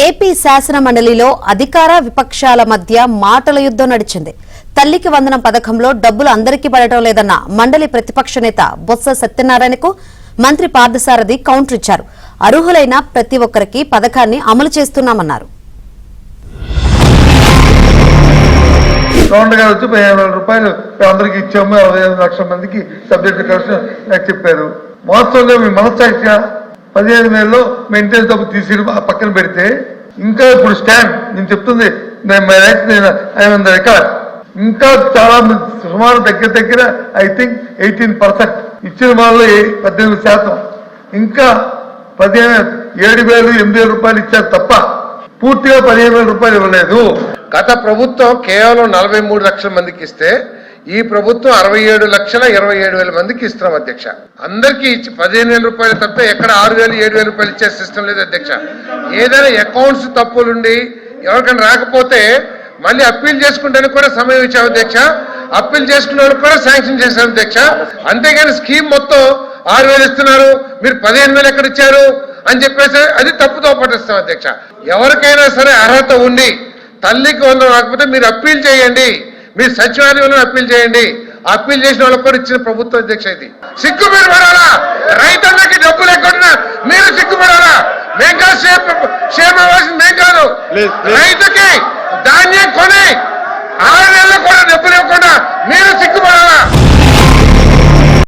AP శాసన మండలిలో అధికార విపక్షాల మధ్య మాటల యుద్ధం నడిచింది. తల్లికి వందనం పథకంలో డబ్బులు అందరికీ పడటం లేదన్న మండలి ప్రతిపక్ష నేత బొత్స సత్యనారాయణకు మంత్రి పార్థసారథి కౌంటర్ ఇచ్చారు. అర్హులైన ప్రతి ఒక్కరికి పథకాన్ని అమలు చేస్తున్నామన్నారు. గవర్నర్ గారు వచ్చి 15,000 రూపాయలు అందరికి ఇచ్చాము, 65 లక్షల మందికి సబ్జెక్ట్ కలెక్షన్ నాకు చెప్పారు. వాస్తవంగా మీ మనస్సాక్షిగా 15,000లో మెయింటెనెన్స్ డబ్బు తీసి పక్కన పెడితే ఇంకా ఇప్పుడు స్టాండ్ నేను చెప్తుంది నేను రికార్డ్ ఇంకా చాలా సుమారు దగ్గర ఐ థింక్ 18% ఇచ్చిన వాళ్ళు 18%, ఇంకా 7,000 8,000 రూపాయలు ఇచ్చారు తప్ప పూర్తిగా 15,000 రూపాయలు ఇవ్వలేదు. గత ప్రభుత్వం కేవలం 43 లక్షల మందికి ఇస్తే ఈ ప్రభుత్వం 67,27,000 మందికి ఇస్తున్నాం అధ్యక్ష. అందరికీ ఇచ్చి 15,000 రూపాయలు తప్ప ఎక్కడ 6,000 7,000 రూపాయలు ఇచ్చే సిస్టమ్ లేదు అధ్యక్ష. ఏదైనా అకౌంట్స్ తప్పులుండి ఎవరికైనా రాకపోతే మళ్ళీ అప్పీల్ చేసుకుంటే కూడా సమయం ఇచ్చాం అధ్యక్ష. అప్పీల్ చేసుకున్న వాళ్ళకి కూడా శాంక్షన్ చేశాం అధ్యక్ష. అంతేగాని స్కీమ్ మొత్తం 6,000 ఇస్తున్నారు, మీరు 15,000 ఎక్కడ ఇచ్చారు అని చెప్పేసి అది తప్పుతో పట్టిస్తాం అధ్యక్ష. ఎవరికైనా సరే అర్హత ఉండి తల్లికి వందనం రాకపోతే మీరు అప్పీల్ చేయండి, మీరు సచివాలయంలో అప్పీల్ చేయండి. అప్పీల్ చేసిన వాళ్ళకి కూడా ఇచ్చిన ప్రభుత్వం అధ్యక్ష. ఇది సిగ్గు మీరు పడాలా? రైతులకి డబ్బులు ఎక్కడున్నా మీరు సిగ్గుపడాలా? మేం కాదు క్షేమ మేం కాదు. రైతుకి ధాన్యం కొని 6 నెలలు కూడా